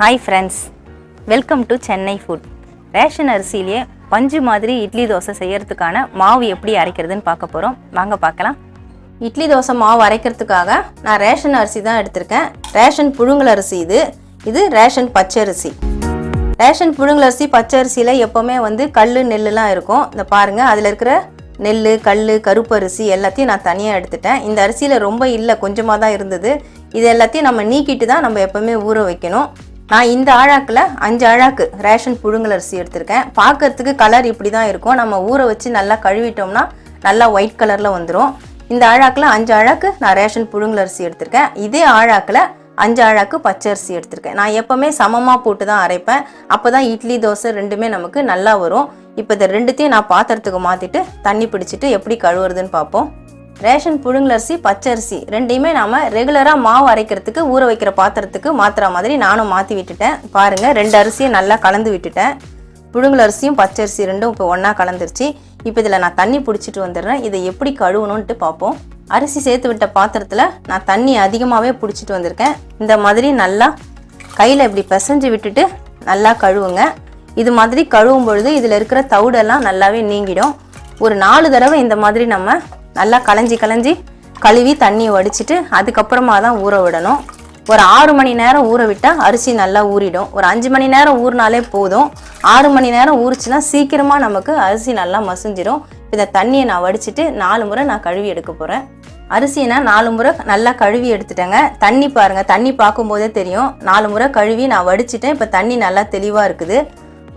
Hi friends, welcome to Chennai Food. Ration அரிசியிலே பஞ்சு மாதிரி இட்லி தோசை செய்யறதுக்கான மாவு எப்படி அரைக்கிறதுன்னு பார்க்க போறோம். வாங்க பார்க்கலாம். இட்லி தோசை மாவு அரைக்கிறதுக்காக நான் ரேஷன் அரிசி தான் எடுத்திருக்கேன். ரேஷன் புழுங்கல் அரிசி இது ரேஷன் பச்சரிசி. ரேஷன் புழுங்கல் அரிசி பச்சரிசியில எப்பவுமே கல்லு நெல்லுலாம் இருக்கும். இந்த பாருங்க, அதுல இருக்கிற நெல்லு கல்லு கருப்பு அரிசி எல்லாத்தையும் நான் தனியாக எடுத்துட்டேன். இந்த அரிசியில் ரொம்ப இல்லை, கொஞ்சமாக தான் இருந்தது. இது எல்லாத்தையும் நம்ம நீக்கிட்டு தான் நம்ம எப்போவுமே ஊற வைக்கணும். நான் இந்த ஆழாக்கில் 5 ஆழாக்கு ரேஷன் புழுங்கல் அரிசி எடுத்திருக்கேன். பார்க்கறதுக்கு கலர் இப்படி தான் இருக்கும். நம்ம ஊற வச்சு நல்லா கழுவிட்டோம்னா நல்லா ஒயிட் கலரில் வந்துடும். இந்த ஆழாக்கில் 5 ஆழாக்கு நான் ரேஷன் புழுங்கல் அரிசி எடுத்திருக்கேன். இதே ஆழாக்கில் 5 ஆழாக்கு பச்சரிசி எடுத்திருக்கேன். நான் எப்போவுமே சமமாக போட்டு தான் அரைப்பேன். அப்போ தான் இட்லி தோசை ரெண்டுமே நமக்கு நல்லா வரும். இப்போ இந்த ரெண்டுத்தையும் நான் பாத்திரத்துக்கு மாற்றிட்டு தண்ணி பிடிச்சிட்டு எப்படி கழுவுறதுன்னு பார்ப்போம். ரேஷன் புழுங்கல் அரிசி பச்சரிசி ரெண்டையுமே நாம் ரெகுலராக மாவு அரைக்கிறதுக்கு ஊற வைக்கிற பாத்திரத்துக்கு மாற்றுற மாதிரி நானும் மாற்றி விட்டுட்டேன். பாருங்கள், 2 அரிசியும் நல்லா கலந்து விட்டுட்டேன். புழுங்கல் அரிசியும் பச்சரிசி ரெண்டும் இப்போ ஒன்றா கலந்துருச்சு. இப்போ இதில் நான் தண்ணி பிடிச்சிட்டு வந்துடுறேன். இதை எப்படி கழுவணுன்ட்டு பார்ப்போம். அரிசி சேர்த்து விட்ட பாத்திரத்தில் நான் தண்ணி அதிகமாகவே பிடிச்சிட்டு வந்திருக்கேன். இந்த மாதிரி நல்லா கையில் இப்படி பிசைஞ்சு விட்டுட்டு நல்லா கழுவுங்க. இது மாதிரி கழுவும் பொழுது இதில் இருக்கிற தவிடெல்லாம் நல்லாவே நீங்கிடும். ஒரு 4 தடவை இந்த மாதிரி நம்ம நல்லா களைஞ்சி கழுவி தண்ணியை வடிச்சிட்டு அதுக்கப்புறமா தான் ஊற விடணும். ஒரு 6 மணி நேரம் ஊற விட்டால் அரிசி நல்லா ஊறிடும். ஒரு 5 மணி நேரம் ஊறினாலே போதும். 6 மணி நேரம் ஊறிச்சுன்னா சீக்கிரமாக நமக்கு அரிசி நல்லா மசிஞ்சிடும். இந்த தண்ணியை நான் வடிச்சிட்டு 4 முறை நான் கழுவி எடுக்க போகிறேன். அரிசியை நான் 4 முறை நல்லா கழுவி எடுத்துட்டேங்க. தண்ணி பாருங்கள், தண்ணி பார்க்கும்போதே தெரியும். 4 முறை கழுவி நான் வடிச்சிட்டேன். இப்போ தண்ணி நல்லா தெளிவாக இருக்குது.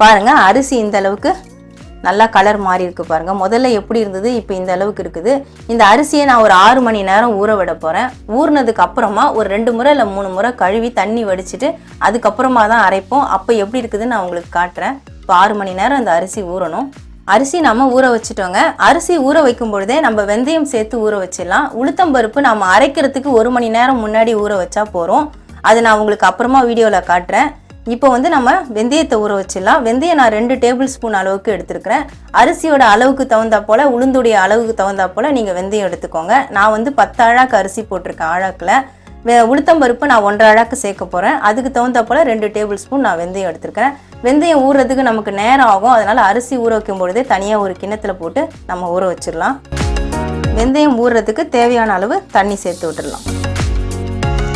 பாருங்கள், அரிசி இந்த அளவுக்கு நல்லா கலர் மாறி இருக்கு. பாருங்கள், முதல்ல எப்படி இருந்தது, இப்போ இந்த அளவுக்கு இருக்குது. இந்த அரிசியை நான் ஒரு 6 மணி நேரம் ஊற விட போகிறேன். ஊறினதுக்கு அப்புறமா ஒரு 2 முறை இல்லை 3 முறை கழுவி தண்ணி வடிச்சிட்டு அதுக்கப்புறமா தான் அரைப்போம். அப்போ எப்படி இருக்குதுன்னு நான் உங்களுக்கு காட்டுறேன். இப்போ 6 மணி நேரம் இந்த அரிசி ஊறணும். அரிசி நம்ம ஊற வச்சுட்டோங்க. அரிசி ஊற வைக்கும் பொழுதே நம்ம வெந்தயம் சேர்த்து ஊற வச்சிடலாம். உளுத்தம்பருப்பு நம்ம அரைக்கிறதுக்கு 1 மணி நேரம் முன்னாடி ஊற வச்சா போகிறோம். அது நான் உங்களுக்கு அப்புறமா வீடியோவில் காட்டுறேன். இப்போ நம்ம வெந்தயத்தை ஊற வச்சிடலாம். வெந்தயம் நான் 2 டேபிள் ஸ்பூன் அளவுக்கு எடுத்துருக்கிறேன். அரிசியோட அளவுக்கு தகுந்தா போல், உளுந்துடைய அளவுக்கு தகுந்தா போல் நீங்கள் வெந்தயம் எடுத்துக்கோங்க. நான் 10 ஆழாக்கு அரிசி போட்டிருக்கேன். ஆழாக்கில் உளுத்தம்பருப்பு நான் 1 ஆழாக்கு சேர்க்க போகிறேன். அதுக்கு தகுந்தா போல் 2 டேபிள் ஸ்பூன் நான் வெந்தயம் எடுத்துருக்கிறேன். வெந்தயம் ஊறுறதுக்கு நமக்கு நேரம் ஆகும். அதனால் அரிசி ஊற வைக்கும் பொழுதே தனியாக ஒரு கிண்ணத்தில் போட்டு நம்ம ஊற வச்சிடலாம். வெந்தயம் ஊறுறதுக்கு தேவையான அளவு தண்ணி சேர்த்து விட்டுடலாம்.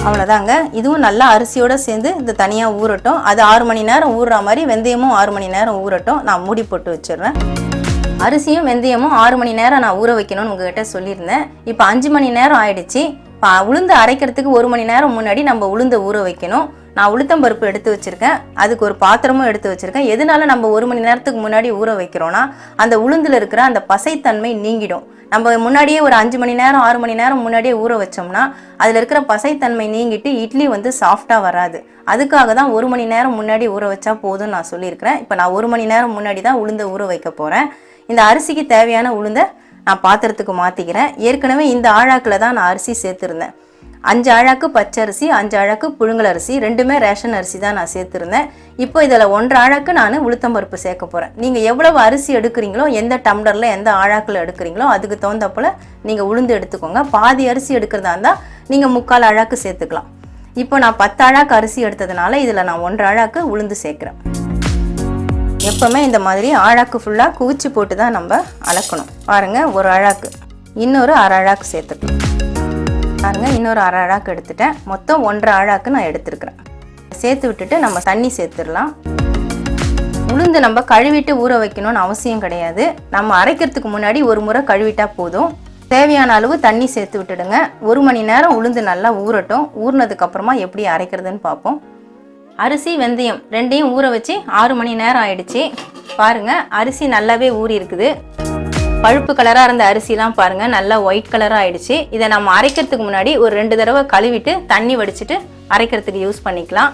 அவ்வளோதாங்க. இதுவும் நல்லா அரிசியோடு சேர்ந்து இந்த தனியாக ஊறட்டும். அது 6 மணி நேரம் ஊறுற மாதிரி வெந்தயமும் 6 மணி நேரம் ஊறட்டும். நான் மூடி போட்டு வச்சிடுறேன். அரிசியும் வெந்தயமும் 6 மணி நேரம் நான் ஊற வைக்கணும்னு உங்ககிட்ட சொல்லியிருந்தேன். இப்போ 5 மணி நேரம் ஆயிடுச்சு. இப்போ உளுந்து அரைக்கிறதுக்கு 1 மணி நேரம் முன்னாடி நம்ம உளுந்தை ஊற வைக்கணும். நான் உளுத்தம்பருப்பு எடுத்து வச்சுருக்கேன். அதுக்கு ஒரு பாத்திரமும் எடுத்து வச்சுருக்கேன். எதனால நம்ம 1 மணி நேரத்துக்கு முன்னாடி ஊற வைக்கிறோன்னா அந்த உளுந்தில் இருக்கிற அந்த பசைத்தன்மை நீங்கிடும். நம்ம முன்னாடியே ஒரு 5 மணி நேரம் 6 மணி நேரம் முன்னாடியே ஊற வச்சோம்னா அதில் இருக்கிற பசைத்தன்மை நீங்கிட்டு இட்லி சாஃப்டாக வராது. அதுக்காக தான் 1 மணி நேரம் முன்னாடி ஊற வச்சா போதும்னு நான் சொல்லியிருக்கிறேன். இப்போ நான் 1 மணி நேரம் முன்னாடி தான் உளுந்தை ஊற வைக்க போகிறேன். இந்த அரிசிக்கு தேவையான உளுந்தை நான் பாத்திரத்துக்கு மாற்றிக்கிறேன். ஏற்கனவே இந்த ஆழாக்கில் தான் நான் அரிசி சேர்த்துருந்தேன். 5 ஆழாக்கு பச்சரிசி, 5 ஆழாக்கு புழுங்கல் அரிசி, ரெண்டுமே ரேஷன் அரிசி தான் நான் சேர்த்துருந்தேன். இப்போ இதில் 1 ஆழாக்கு நான் உளுத்தம்பருப்பு சேர்க்க போகிறேன். நீங்கள் எவ்வளவு அரிசி எடுக்கிறீங்களோ, எந்த டம்ளரில் எந்த ஆழாக்கில் எடுக்கிறீங்களோ அதுக்கு தகுந்த போல் நீங்கள் உளுந்து எடுத்துக்கோங்க. பாதி அரிசி எடுக்கிறதா இருந்தால் நீங்கள் 3/4 ஆழாக்கு சேர்த்துக்கலாம். இப்போ நான் 10 ஆழாக்கு அரிசி எடுத்ததுனால இதில் நான் 1 ஆழாக்கு உளுந்து சேர்க்குறேன். எப்போவுமே இந்த மாதிரி ஆழாக்கு ஃபுல்லாக குவிச்சு போட்டு தான் நம்ம அளக்கணும். பாருங்கள், 1 ஆழாக்கு இன்னொரு 1/2 ஆழாக்கு சேர்த்துக்கலாம். பாருங்கள், இன்னொரு 1/2 ஆழாக்கு எடுத்துட்டேன். மொத்தம் 1/2 ஆழாக்கு நான் எடுத்துருக்கிறேன். சேர்த்து விட்டுட்டு நம்ம தண்ணி சேர்த்துடலாம். உளுந்து நம்ம கழுவிட்டு ஊற வைக்கணும்னு அவசியம் கிடையாது. நம்ம அரைக்கிறதுக்கு முன்னாடி 1 முறை கழுவிட்டா போதும். தேவையான அளவு தண்ணி சேர்த்து விட்டுடுங்க. 1 மணி நேரம் உளுந்து நல்லா ஊறட்டும். ஊறினதுக்கப்புறமா எப்படி அரைக்கிறதுன்னு பார்ப்போம். அரிசி வெந்தயம் ரெண்டையும் ஊற வச்சு 6 மணி நேரம் ஆயிடுச்சு. பாருங்கள், அரிசி நல்லாவே ஊறி இருக்குது. பழுப்பு கலராக இருந்த அரிசிலாம் பாருங்கள் நல்லா ஒயிட் கலராக ஆயிடுச்சு. இதை நம்ம அரைக்கிறதுக்கு முன்னாடி ஒரு 2 தடவை கழுவிட்டு தண்ணி வடிச்சிட்டு அரைக்கிறதுக்கு யூஸ் பண்ணிக்கலாம்.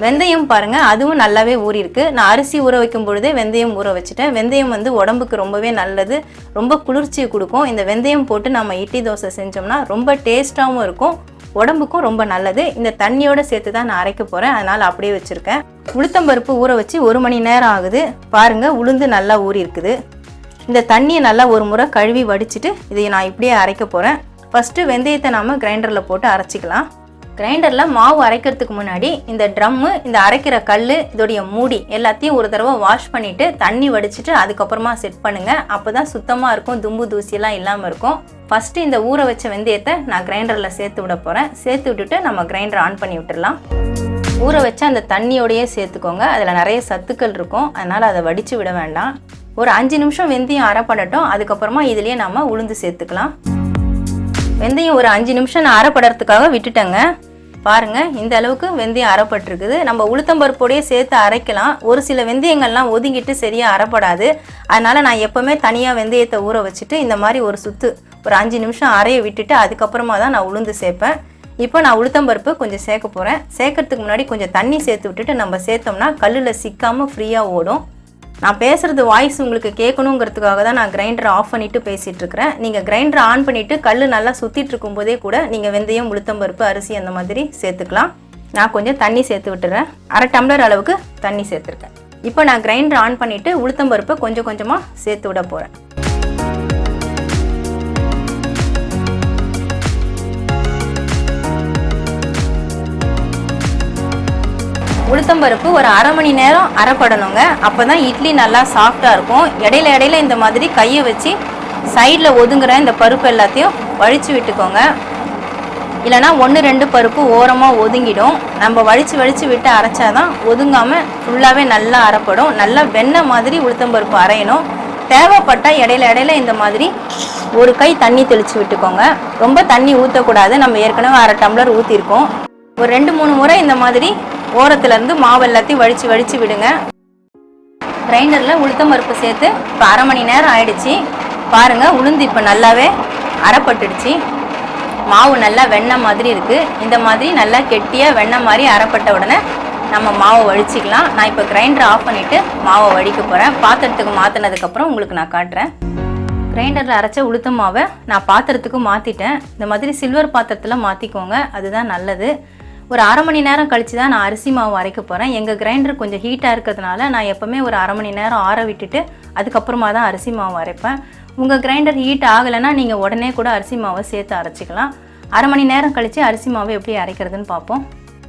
வெந்தயம் பாருங்கள், அதுவும் நல்லாவே ஊறி இருக்கு. நான் அரிசி ஊற வைக்கும் பொழுதே வெந்தயம் ஊற வச்சுட்டேன். வெந்தயம் உடம்புக்கு ரொம்பவே நல்லது, ரொம்ப குளிர்ச்சியை கொடுக்கும். இந்த வெந்தயம் போட்டு நம்ம இட்லி தோசை செஞ்சோம்னா ரொம்ப டேஸ்ட்டாகவும் இருக்கும், உடம்புக்கும் ரொம்ப நல்லது. இந்த தண்ணியோடு சேர்த்து தான் நான் அரைக்க போகிறேன். அதனால் அப்படியே வச்சுருக்கேன். உளுத்தம்பருப்பு ஊற வச்சு 1 மணி நேரம் ஆகுது. பாருங்கள், உளுந்து நல்லா ஊறி இருக்குது. இந்த தண்ணியை நல்லா 1 முறை கழுவி வடிச்சிட்டு இதை நான் இப்படியே அரைக்க போகிறேன். ஃபஸ்ட்டு வெந்தயத்தை நாம் கிரைண்டரில் போட்டு அரைச்சிக்கலாம். கிரைண்டரில் மாவு அரைக்கிறதுக்கு முன்னாடி இந்த ட்ரம்மு, இந்த அரைக்கிற கல், இதோடைய மூடி எல்லாத்தையும் ஒரு தடவை வாஷ் பண்ணிவிட்டு தண்ணி வடிச்சிட்டு அதுக்கப்புறமா செட் பண்ணுங்கள். அப்போ தான் சுத்தமாக இருக்கும், தும்பு தூசியெல்லாம் இல்லாமல் இருக்கும். ஃபஸ்ட்டு இந்த ஊற வச்ச வெந்தயத்தை நான் கிரைண்டரில் சேர்த்து விட போகிறேன். சேர்த்து விட்டுட்டு நம்ம கிரைண்டரை ஆன் பண்ணி விட்டுடலாம். ஊற வச்ச அந்த தண்ணியோடையே சேர்த்துக்கோங்க. அதில் நிறைய சத்துக்கள் இருக்கும், அதனால் அதை வடித்து விட வேண்டாம். ஒரு 5 நிமிஷம் வெந்தயம் அரைப்படட்டும். அதுக்கப்புறமா இதுலேயே நம்ம உளுந்து சேர்த்துக்கலாம். வெந்தயம் ஒரு 5 நிமிஷம் நான் அரைப்படுறதுக்காக விட்டுட்டேங்க. பாருங்கள், இந்த அளவுக்கு வெந்தயம் அரைப்பட்டிருக்குது. நம்ம உளுத்தம்பருப்போடையே சேர்த்து அரைக்கலாம். ஒரு சில வெந்தயங்கள்லாம் ஒதுங்கிட்டு சரியாக அரைப்படாது. அதனால் நான் எப்போவுமே தனியாக வெந்தயத்தை ஊற வச்சுட்டு இந்த மாதிரி ஒரு சுற்று ஒரு 5 நிமிஷம் அரைய விட்டுட்டு அதுக்கப்புறமா தான் நான் உளுந்து சேர்ப்பேன். இப்போ நான் உளுத்தம்பருப்பு கொஞ்சம் சேர்க்க போகிறேன். சேர்க்கறதுக்கு முன்னாடி கொஞ்சம் தண்ணி சேர்த்து விட்டுட்டு நம்ம சேர்த்தோம்னா கல்லில் சிக்காமல் ஃப்ரீயாக ஓடும். நான் பேசுகிறது வாய்ஸ் உங்களுக்கு கேட்கணுங்கிறதுக்காக தான் நான் கிரைண்டரை ஆஃப் பண்ணிவிட்டு பேசிகிட்ருக்கிறேன். நீங்கள் கிரைண்டரை ஆன் பண்ணிவிட்டு கல் நல்லா சுற்றிட்டு இருக்கும்போதே கூட நீங்கள் வெந்தயம், உளுத்தம்பருப்பு, அரிசி அந்த மாதிரி சேர்த்துக்கலாம். நான் கொஞ்சம் தண்ணி சேர்த்து விட்டுறேன். 1/2 டம்ளர் அளவுக்கு தண்ணி சேர்த்துருக்கேன். இப்போ நான் கிரைண்டரை ஆன் பண்ணிவிட்டு உளுத்தம்பருப்பை கொஞ்சம் கொஞ்சமாக சேர்த்து விட போகிறேன். உளுத்தம்பருப்பு ஒரு 1/2 மணி நேரம் அரைப்படணுங்க. அப்போ தான் இட்லி நல்லா சாஃப்டாக இருக்கும். இடையில இந்த மாதிரி கையை வச்சு சைடில் ஒதுங்குற இந்த பருப்பு எல்லாத்தையும் வழித்து விட்டுக்கோங்க. இல்லைனா 1-2 பருப்பு ஓரமாக ஒதுங்கிடும். நம்ம வழித்து விட்டு அரைச்சாதான் ஒதுங்காமல் ஃபுல்லாகவே நல்லா அரைப்படும். நல்லா வெண்ணெய் மாதிரி உளுத்தம்பருப்பு அரையணும். தேவைப்பட்டால் இடையில இந்த மாதிரி ஒரு கை தண்ணி தெளித்து விட்டுக்கோங்க. ரொம்ப தண்ணி ஊற்றக்கூடாது. நம்ம ஏற்கனவே 1/2 டம்ளர் ஊற்றிருக்கோம். ஒரு 2-3 முறை இந்த மாதிரி ஓரத்துலேருந்து மாவு எல்லாத்தையும் வடித்து விடுங்க. கிரைண்டரில் உளுத்தம்பருப்பு சேர்த்து இப்போ 1/2 மணி நேரம் ஆயிடுச்சு. பாருங்கள், உளுந்து இப்போ நல்லாவே அரைப்பட்டுடுச்சு. மாவு நல்லா வெண்ணெய் மாதிரி இருக்குது. இந்த மாதிரி நல்லா கெட்டியாக வெண்ணெய் மாதிரி அரைப்பட்ட உடனே நம்ம மாவை வடிச்சிக்கலாம். நான் இப்போ கிரைண்டரை ஆஃப் பண்ணிவிட்டு மாவை வடிக்க போகிறேன். பாத்திரத்துக்கு மாற்றினதுக்கப்புறம் உங்களுக்கு நான் காட்டுறேன். கிரைண்டரில் அரைச்ச உளுத்த மாவை நான் பாத்திரத்துக்கு மாற்றிட்டேன். இந்த மாதிரி சில்வர் பாத்திரத்தில் மாற்றிக்கோங்க, அதுதான் நல்லது. ஒரு 1/2 மணி நேரம் கழித்து தான் நான் அரிசி மாவு அரைக்க போகிறேன். எங்கள் கிரைண்டர் கொஞ்சம் ஹீட்டாக இருக்கிறதுனால நான் எப்போவுமே ஒரு 1/2 மணி நேரம் ஆற விட்டுட்டு அதுக்கப்புறமா தான் அரிசி மாவு அரைப்பேன். உங்கள் கிரைண்டர் ஹீட் ஆகலைன்னா நீங்கள் உடனே கூட அரிசி மாவை சேர்த்து அரைச்சிக்கலாம். 1/2 மணி நேரம் கழித்து அரிசி மாவு எப்படி அரைக்கிறதுன்னு பார்ப்போம்.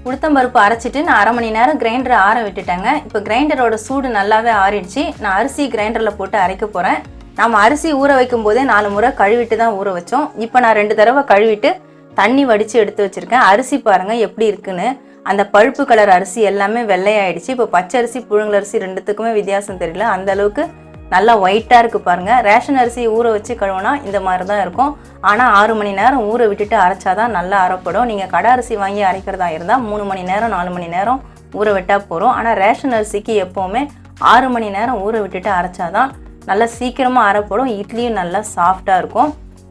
உளுத்தம்பருப்பு அரைச்சிட்டு நான் 1/2 மணி நேரம் கிரைண்டரை ஆற விட்டுட்டேங்க. இப்போ கிரைண்டரோட சூடு நல்லாவே ஆறிடுச்சு. நான் அரிசி கிரைண்டரில் போட்டு அரைக்க போகிறேன். நம்ம அரிசி ஊற வைக்கும் போதே 4 முறை கழுவிட்டு தான் ஊற வச்சோம். இப்போ நான் 2 தடவை கழுவிட்டு தண்ணி வடித்து எடுத்து வச்சுருக்கேன். அரிசி பாருங்கள் எப்படி இருக்குன்னு. அந்த பழுப்பு கலர் அரிசி எல்லாமே வெள்ளையாயிடுச்சு. இப்போ பச்சரிசி, புழுங்கல் அரிசி ரெண்டுத்துக்குமே வித்தியாசம் தெரியல. அந்த அளவுக்கு நல்லா ஒயிட்டாக இருக்குது பாருங்கள். ரேஷன் அரிசி ஊற வச்சு கழுவுனா இந்த மாதிரி தான் இருக்கும். ஆனால் 6 மணி நேரம் ஊற விட்டுட்டு அரைச்சாதான் நல்லா அரைப்படும். நீங்கள் கடை அரிசி வாங்கி அரைக்கிறதா இருந்தால் 3 மணி நேரம் 4 மணி நேரம் ஊற விட்டால் போகிறோம். ஆனால் ரேஷன் அரிசிக்கு எப்போவுமே 6 மணி நேரம் ஊற விட்டுட்டு அரைச்சாதான் நல்லா சீக்கிரமாக அரைப்படும். இட்லியும் நல்லா சாஃப்டாக இருக்கும்.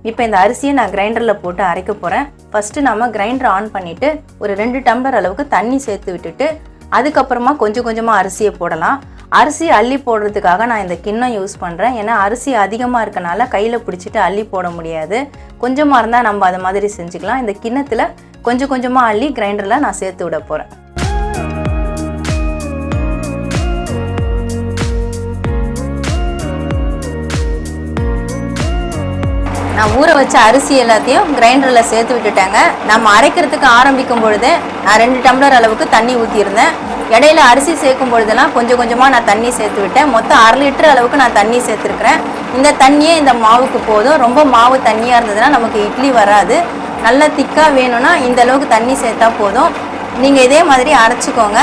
இப்போ இந்த அரிசியை நான் கிரைண்டரில் போட்டு அரைக்க போகிறேன். ஃபஸ்ட்டு நம்ம கிரைண்டரை ஆன் பண்ணிவிட்டு ஒரு 2 டம்ளர் அளவுக்கு தண்ணி சேர்த்து விட்டுட்டு அதுக்கப்புறமா கொஞ்சம் கொஞ்சமாக அரிசியை போடலாம். அரிசி அள்ளி போடுறதுக்காக நான் இந்த கிண்ணம் யூஸ் பண்ணுறேன். ஏன்னா அரிசி அதிகமாக இருக்கனால கையில் பிடிச்சிட்டு அள்ளி போட முடியாது. கொஞ்சமாக இருந்தால் நம்ம அதை மாதிரி செஞ்சுக்கலாம். இந்த கிண்ணத்தில் கொஞ்சம் கொஞ்சமாக அள்ளி கிரைண்டரில் நான் சேர்த்து விட போகிறேன். நான் ஊற வச்ச அரிசி எல்லாத்தையும் கிரைண்டரில் சேர்த்து விட்டுட்டேங்க. நம்ம அரைக்கிறதுக்கு ஆரம்பிக்கும் பொழுது நான் 2 டம்ளர் அளவுக்கு தண்ணி ஊற்றியிருந்தேன். இடையில அரிசி சேர்க்கும் பொழுதெல்லாம் கொஞ்சம் கொஞ்சமாக நான் தண்ணி சேர்த்து விட்டேன். மொத்தம் 1/2 லிட்டர் அளவுக்கு நான் தண்ணி சேர்த்துருக்கிறேன். இந்த தண்ணியே இந்த மாவுக்கு போதும். ரொம்ப மாவு தண்ணியாக இருந்ததுன்னா நமக்கு இட்லி வராது. நல்லா திக்காக வேணும்னா இந்த அளவுக்கு தண்ணி சேர்த்தா போதும். நீங்கள் இதே மாதிரி அரைச்சிக்கோங்க.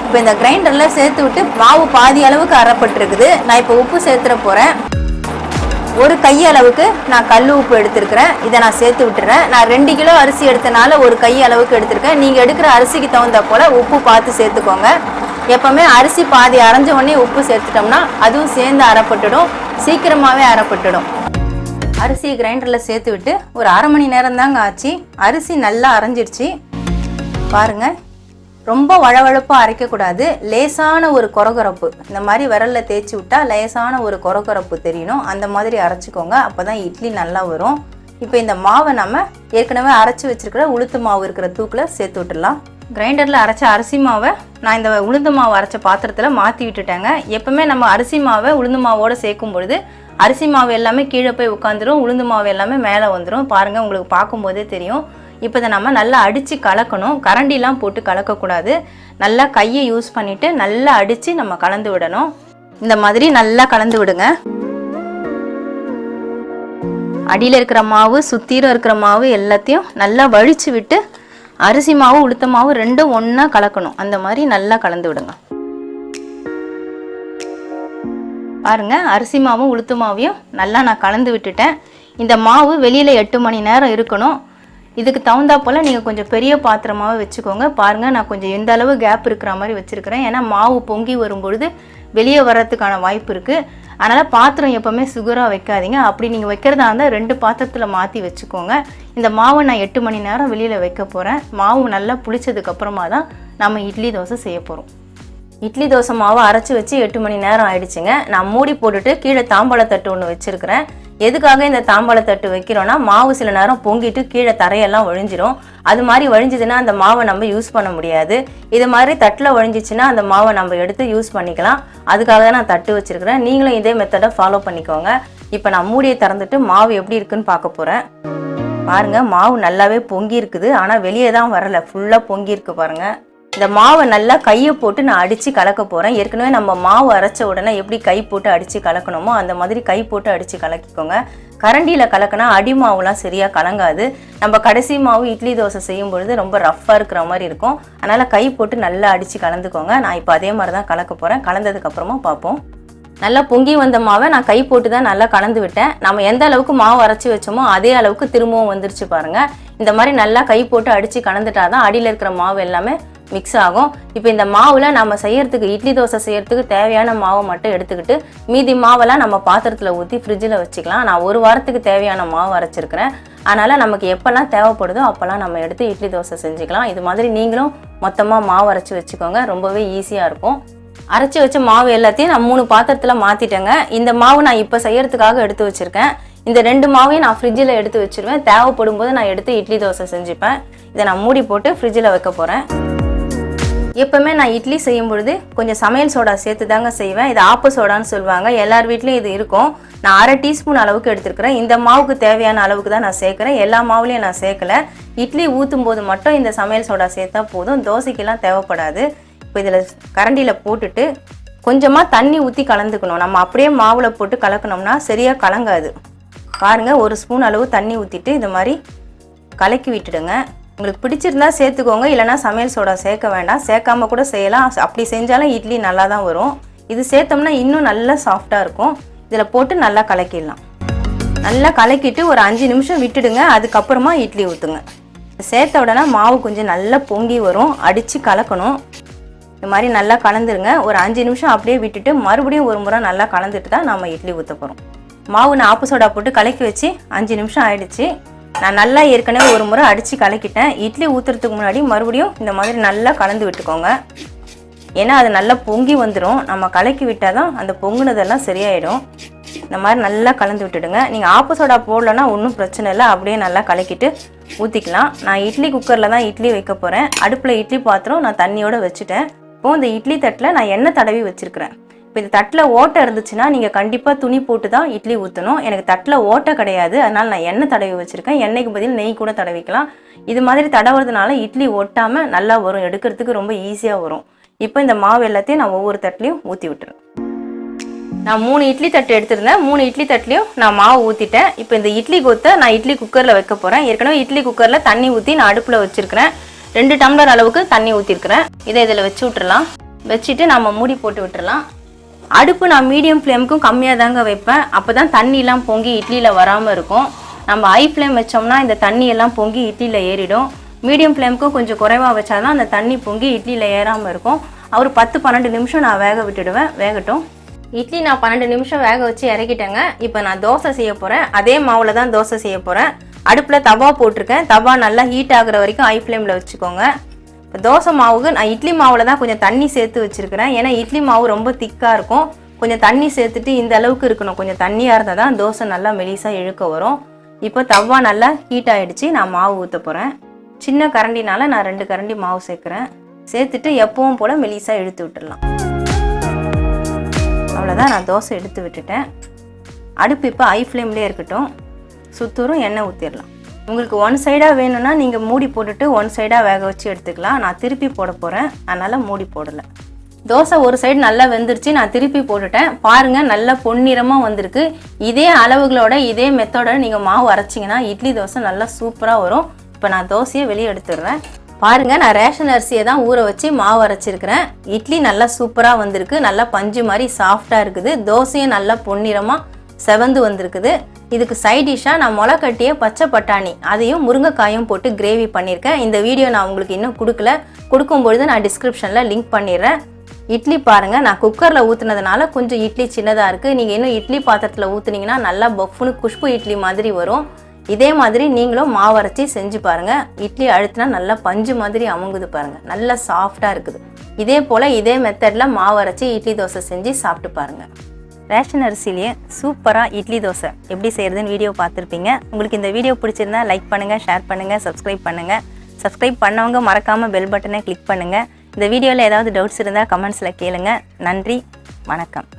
இப்போ இந்த கிரைண்டரில் சேர்த்து விட்டு மாவு பாதி அளவுக்கு அரைப்பட்டுருக்குது. நான் இப்போ உப்பு சேர்த்துட போகிறேன். ஒரு கையளவுக்கு நான் கல் உப்பு எடுத்துருக்கிறேன். இதை நான் சேர்த்து விட்டுறேன். நான் 2 கிலோ அரிசி எடுத்தனால ஒரு கை அளவுக்கு எடுத்திருக்கேன். நீங்கள் எடுக்கிற அரிசிக்கு தகுந்த போல் உப்பு பார்த்து சேர்த்துக்கோங்க. எப்போவுமே அரிசி பாதி அரைஞ்ச உடனே உப்பு சேர்த்துட்டோம்னா அதுவும் சேர்ந்து அரைப்பட்டுடும், சீக்கிரமாகவே அரைப்பட்டுடும். அரிசியை கிரைண்டரில் சேர்த்து விட்டு ஒரு 1/2 மணி நேரம் தாங்க ஆச்சு. அரிசி நல்லா அரைஞ்சிடுச்சு பாருங்கள். ரொம்ப வழவழப்பாக அரைக்கக்கூடாது. லேசான ஒரு கொரகொரப்பு, இந்த மாதிரி விரலில் தேய்ச்சி விட்டால் லேசான ஒரு கொரகொரப்பு தெரியணும். அந்த மாதிரி அரைச்சிக்கோங்க. அப்போ தான் இட்லி நல்லா வரும். இப்போ இந்த மாவை நம்ம ஏற்கனவே அரைச்சி வச்சுருக்கிற உளுத்து மாவு இருக்கிற தூக்கில் சேர்த்து விட்டுடலாம். கிரைண்டரில் அரைச்ச அரிசி மாவை நான் இந்த உளுந்து மாவு அரைச்ச பாத்திரத்தில் மாற்றி விட்டுட்டேங்க. எப்போவுமே நம்ம அரிசி மாவை உளுந்து மாவோடு சேர்க்கும் பொழுது அரிசி மாவு எல்லாமே கீழே போய் உட்காந்துரும், உளுந்து மாவு எல்லாமே மேலே வந்துடும். பாருங்கள், உங்களுக்கு பார்க்கும்போதே தெரியும். இப்போ இதை நம்ம நல்லா அடித்து கலக்கணும். கரண்டிலாம் போட்டு கலக்கக்கூடாது. நல்லா கையை யூஸ் பண்ணிவிட்டு நல்லா அடித்து நம்ம கலந்து விடணும். இந்த மாதிரி நல்லா கலந்து விடுங்க. அடியில் இருக்கிற மாவு சுற்றிலும் இருக்கிற மாவு எல்லாத்தையும் நல்லா வழித்து விட்டு அரிசி மாவு உளுத்த மாவு ரெண்டும் ஒன்றா கலக்கணும். அந்த மாதிரி நல்லா கலந்து விடுங்க. பாருங்க, அரிசி மாவும் உளுத்து மாவையும் நல்லா நான் கலந்து விட்டுட்டேன். இந்த மாவு வெளியில் 8 மணி நேரம் இருக்கணும். இதுக்கு தகுந்தா போல் நீங்கள் கொஞ்சம் பெரிய பாத்திரமாகவே வச்சுக்கோங்க. பாருங்கள், நான் கொஞ்சம் எந்த அளவு கேப் இருக்கிற மாதிரி வச்சுருக்கிறேன். ஏன்னா மாவு பொங்கி வரும்பொழுது வெளியே வர்றதுக்கான வாய்ப்பு இருக்குது. அதனால் பாத்திரம் எப்போவுமே சுகராக வைக்காதீங்க. அப்படி நீங்கள் வைக்கிறதா இருந்தால் 2 பாத்திரத்தில் மாற்றி வச்சுக்கோங்க. இந்த மாவை நான் 8 மணி நேரம் வெளியில் வைக்க போகிறேன். மாவு நல்லா புளிச்சதுக்கப்புறமா தான் நம்ம இட்லி தோசை செய்ய போகிறோம். இட்லி தோசை மாவை அரைச்சி வச்சு 8 மணி நேரம் ஆயிடுச்சுங்க. நான் மூடி போட்டுட்டு கீழே தாம்பாளத்தட்டு ஒன்று வச்சுருக்கிறேன். எதுக்காக இந்த தாம்பாளத்தட்டு வைக்கிறோன்னா மாவு சில நேரம் பொங்கிட்டு கீழே தரையெல்லாம் ஒழிஞ்சிரும். அது மாதிரி வழிஞ்சிதுன்னா அந்த மாவை நம்ம யூஸ் பண்ண முடியாது. இது மாதிரி தட்டில் ஒழிஞ்சிச்சுன்னா அந்த மாவை நம்ம எடுத்து யூஸ் பண்ணிக்கலாம். அதுக்காக தான் நான் தட்டு வச்சுருக்கிறேன். நீங்களும் இதே மெத்தடை ஃபாலோ பண்ணிக்கோங்க. இப்போ நான் மூடியை திறந்துட்டு மாவு எப்படி இருக்குன்னு பார்க்க போகிறேன். பாருங்கள், மாவு நல்லாவே பொங்கி இருக்குது. ஆனால் வெளியே தான் வரலை, ஃபுல்லாக பொங்கி இருக்கு பாருங்கள். இந்த மாவை நல்லா கையை போட்டு நான் அடித்து கலக்க போகிறேன். ஏற்கனவே நம்ம மாவு அரைச்ச உடனே எப்படி கை போட்டு அடித்து கலக்கணுமோ அந்த மாதிரி கை போட்டு அடித்து கலக்கிக்கோங்க. கரண்டியில் கலக்கினா அடி மாவுலாம் சரியாக கலங்காது. நம்ம கடைசி மாவு இட்லி தோசை செய்யும் பொழுது ரொம்ப ரஃப்பாக இருக்கிற மாதிரி இருக்கும். அதனால் கை போட்டு நல்லா அடித்து கலந்துக்கோங்க. நான் இப்போ அதே மாதிரி தான் கலக்க போகிறேன். கலந்ததுக்கப்புறமா பார்ப்போம். நல்லா பொங்கி வந்த மாவை நான் கை போட்டு தான் நல்லா கலந்து விட்டேன். நம்ம எந்த அளவுக்கு மாவு அரைச்சி வச்சோமோ அதே அளவுக்கு திரும்பவும் வந்துருச்சு பாருங்கள். இந்த மாதிரி நல்லா கை போட்டு அடித்து கலந்துட்டா தான் அடியில் இருக்கிற மாவு எல்லாமே மிக்ஸ் ஆகும். இப்போ இந்த மாவில் நம்ம செய்யறதுக்கு இட்லி தோசை செய்யறதுக்கு தேவையான மாவை மட்டும் எடுத்துக்கிட்டு மீதி மாவெல்லாம் நம்ம பாத்திரத்தில் ஊற்றி ஃப்ரிட்ஜில் வச்சுக்கலாம். நான் 1 வாரத்துக்கு தேவையான மாவு அரைச்சிருக்கிறேன். அதனால் நமக்கு எப்போல்லாம் தேவைப்படுதோ அப்போல்லாம் நம்ம எடுத்து இட்லி தோசை செஞ்சுக்கலாம். இது மாதிரி நீங்களும் மொத்தமாக மாவு அரைச்சி வச்சுக்கோங்க. ரொம்பவே ஈஸியாக இருக்கும். அரைச்சி வச்ச மாவு எல்லாத்தையும் நான் 3 பாத்திரத்தில் மாற்றிட்டேங்க. இந்த மாவு நான் இப்போ செய்யறதுக்காக எடுத்து வச்சுருக்கேன். இந்த 2 மாவையும் நான் ஃப்ரிட்ஜில் எடுத்து வச்சுருவேன். தேவைப்படும் போது நான் எடுத்து இட்லி தோசை செஞ்சுப்பேன். இதை நான் மூடி போட்டு ஃப்ரிட்ஜில் வைக்க போகிறேன். எப்போவுமே நான் இட்லி செய்யும் பொழுது கொஞ்சம் சமையல் சோடா சேர்த்து தாங்க செய்வேன். இது ஆப்ப சோடான்னு சொல்லுவாங்க. எல்லார் வீட்லேயும் இது இருக்கும். நான் 1/2 டீஸ்பூன் அளவுக்கு எடுத்துருக்கிறேன். இந்த மாவுக்கு தேவையான அளவுக்கு தான் நான் சேர்க்குறேன். எல்லா மாவுலையும் நான் சேர்க்கலை. இட்லி ஊற்றும் போது மட்டும் இந்த சமையல் சோடா சேர்த்தா போதும். தோசைக்கெல்லாம் தேவைப்படாது. இப்போ இதில் கரண்டியில் போட்டுட்டு கொஞ்சமாக தண்ணி ஊற்றி கலந்துக்கணும். நம்ம அப்படியே மாவில் போட்டு கலக்கணும்னா சரியாக கலங்காது. பாருங்கள், 1 ஸ்பூன் அளவு தண்ணி ஊற்றிட்டு இந்த மாதிரி கலக்கி விட்டுடுங்க. உங்களுக்கு பிடிச்சிருந்தா சேர்த்துக்கோங்க. இல்லைனா சமையல் சோடா சேர்க்க வேண்டாம். சேர்க்காம கூட செய்யலாம். அப்படி செஞ்சாலும் இட்லி நல்லா தான் வரும். இது சேர்த்தோம்னா இன்னும் நல்லா சாஃப்டாக இருக்கும். இதில் போட்டு நல்லா கலக்கிடலாம். நல்லா கலக்கிட்டு ஒரு 5 நிமிஷம் விட்டுடுங்க. அதுக்கப்புறமா இட்லி ஊற்றுங்க. சேர்த்த உடனே மாவு கொஞ்சம் நல்லா பொங்கி வரும். அடித்து கலக்கணும். இந்த மாதிரி நல்லா கலந்துருங்க. ஒரு 5 நிமிஷம் அப்படியே விட்டுட்டு மறுபடியும் ஒரு முறை நல்லா கலந்துட்டு தான் நம்ம இட்லி ஊற்ற போகிறோம். மாவு நான் ஆப்ப சோடா போட்டு கலக்கி வச்சு 5 நிமிஷம் ஆயிடுச்சு. நான் நல்லா ஏற்கனவே ஒரு முறை அடித்து கலக்கிட்டேன். இட்லி ஊற்றுறதுக்கு முன்னாடி மறுபடியும் இந்த மாதிரி நல்லா கலந்து விட்டுக்கோங்க. ஏன்னா அது நல்லா பொங்கி வந்துடும். நம்ம கலக்கி விட்டால் தான் அந்த பொங்குனதெல்லாம் சரியாயிடும். இந்த மாதிரி நல்லா கலந்து விட்டுடுங்க. நீங்கள் ஆப்ப சோடா போடலன்னா ஒன்றும் பிரச்சனை இல்லை. அப்படியே நல்லா கலக்கிட்டு ஊற்றிக்கலாம். நான் இட்லி குக்கரில் தான் இட்லி வைக்க போகிறேன். அடுப்பில் இட்லி பாத்திரம் நான் தண்ணியோடு வச்சுட்டேன். இப்போது இந்த இட்லி தட்டில் நான் எண்ணெய் தடவி வச்சுருக்கிறேன். இப்போ இந்த தட்டில் ஓட்டை இருந்துச்சுன்னா நீங்கள் கண்டிப்பாக துணி போட்டு தான் இட்லி ஊற்றணும். எனக்கு தட்டில் ஓட்டை கிடையாது. அதனால் நான் எண்ணெய் தடவி வச்சுருக்கேன். எண்ணெய்க்கு பதில் நெய் கூட தடவிக்கலாம். இது மாதிரி தடவுறதுனால இட்லி ஒட்டாமல் நல்லா வரும். எடுக்கிறதுக்கு ரொம்ப ஈஸியாக வரும். இப்போ இந்த மாவு எல்லாத்தையும் நான் ஒவ்வொரு தட்டுலையும் ஊற்றி விட்டுறேன். நான் 3 இட்லி தட்டு எடுத்திருந்தேன். 3 இட்லி தட்டுலையும் நான் மாவு ஊற்றிட்டேன். இப்போ இந்த இட்லி கொத்தை நான் இட்லி குக்கரில் வைக்க போகிறேன். ஏற்கனவே இட்லி குக்கரில் தண்ணி ஊற்றி நான் அடுப்பில் வச்சுருக்கிறேன். 2 டம்ளர் அளவுக்கு தண்ணி ஊற்றிருக்கிறேன். இதை இதில் வச்சு விட்டுறலாம். வச்சுட்டு நம்ம மூடி போட்டு விட்டுறலாம். அடுப்பு நான் மீடியம் ஃப்ளேமுக்கும் கம்மியாக தாங்க வைப்பேன். அப்போ தான் தண்ணியெலாம் பொங்கி இட்லியில் வராமல் இருக்கும். நம்ம ஹை ஃப்ளேம் வச்சோம்னா இந்த தண்ணியெல்லாம் பொங்கி இட்லியில் ஏறிடும். மீடியம் ஃப்ளேமுக்கும் கொஞ்சம் குறைவாக வச்சா தான் அந்த தண்ணி பொங்கி இட்லியில் ஏறாமல் இருக்கும். ஒரு 10-12 நிமிஷம் நான் வேக விட்டுடுவேன். வேகட்டும். இட்லி நான் 12 நிமிஷம் வேக வச்சு இறக்கிட்டேங்க. இப்போ நான் தோசை செய்ய போகிறேன். அதே மாவில் தான் தோசை செய்ய போகிறேன். அடுப்பில் தவா போட்டிருக்கேன். தவா நல்லா ஹீட் ஆகுற வரைக்கும் ஹை ஃப்ளேமில் வச்சுக்கோங்க. இப்போ தோசை மாவுக்கு நான் இட்லி மாவில் தான் கொஞ்சம் தண்ணி சேர்த்து வச்சுருக்கிறேன். ஏன்னா இட்லி மாவு ரொம்ப திக்காக இருக்கும். கொஞ்சம் தண்ணி சேர்த்துட்டு இந்த அளவுக்கு இருக்கணும். கொஞ்சம் தண்ணியாக இருந்தால் தான் தோசை நல்லா மெலிசாக இழுக்க வரும். இப்போ தவா நல்லா ஹீட் ஆகிடுச்சு. நான் மாவு ஊற்ற போகிறேன். சின்ன கரண்டினால நான் 2 கரண்டி மாவு சேர்க்குறேன். சேர்த்துட்டு எப்பவும் போல் மெலிசாக இழுத்து விட்டுடலாம். அவ்வளோதான், நான் தோசை எடுத்து விட்டுட்டேன். அடுப்பு இப்போ ஹை ஃப்ளேம்லேயே இருக்கட்டும். சுத்தூரும் எண்ணெய் ஊற்றிடலாம். உங்களுக்கு ஒன் சைடாக வேணும்னா நீங்கள் மூடி போட்டுட்டு ஒன் சைடாக வேக வச்சு எடுத்துக்கலாம். நான் திருப்பி போட போகிறேன், அதனால் மூடி போடலை. தோசை ஒரு சைடு நல்லா வெந்துருச்சு, நான் திருப்பி போட்டுட்டேன். பாருங்கள் நல்லா பொன்னிறமாக வந்திருக்கு. இதே அளவுகளோட இதே மெத்தடோட நீங்கள் மாவு அரைச்சிங்கன்னா இட்லி தோசை நல்லா சூப்பராக வரும். இப்போ நான் தோசையை வெளியே எடுத்துடுறேன். பாருங்கள், நான் ரேஷன் அரிசியை தான் ஊற வச்சு மாவு அரைச்சிருக்கிறேன். இட்லி நல்லா சூப்பராக வந்திருக்கு, நல்லா பஞ்சு மாதிரி சாஃப்டாக இருக்குது. தோசையும் நல்லா பொன்னிறமாக செவந்து வந்திருக்குது. இதுக்கு சைட் டிஷ்ஷாக நான் முளை கட்டிய பச்சை பட்டாணி அதையும் முருங்கைக்காயும் போட்டு கிரேவி பண்ணியிருக்கேன். இந்த வீடியோ நான் உங்களுக்கு இன்னும் கொடுக்கும்பொழுது நான் டிஸ்கிரிப்ஷனில் லிங்க் பண்ணிடுறேன். இட்லி பாருங்கள், நான் குக்கரில் ஊற்றுனதுனால கொஞ்சம் இட்லி சின்னதாக இருக்குது. நீங்கள் இன்னும் இட்லி பாத்திரத்தில் ஊற்றுனீங்கன்னா நல்லா பஃப்னு குஷ்பு இட்லி மாதிரி வரும். இதே மாதிரி நீங்களும் மாவு அரைச்சி செஞ்சு பாருங்கள். இட்லி அழுத்தினா நல்லா பஞ்சு மாதிரி அமுங்குது பாருங்கள், நல்லா சாஃப்டாக இருக்குது. இதே போல் இதே மெத்தடில் மாவு அரைச்சி இட்லி தோசை செஞ்சு சாப்பிட்டு பாருங்கள். ரேஷன் அரிசிலேயே சூப்பராக இட்லி தோசை எப்படி செய்கிறதுன்னு வீடியோ பார்த்துருப்பீங்க. உங்களுக்கு இந்த வீடியோ பிடிச்சிருந்தா லைக் பண்ணுங்கள், ஷேர் பண்ணுங்கள், சப்ஸ்கிரைப் பண்ணுங்கள். சப்ஸ்கிரைப் பண்ணவங்க மறக்காமல் பெல் பட்டனை கிளிக் பண்ணுங்கள். இந்த வீடியோவில் ஏதாவது டவுட்ஸ் இருந்தால் கமெண்ட்ஸில் கேளுங்கள். நன்றி, வணக்கம்.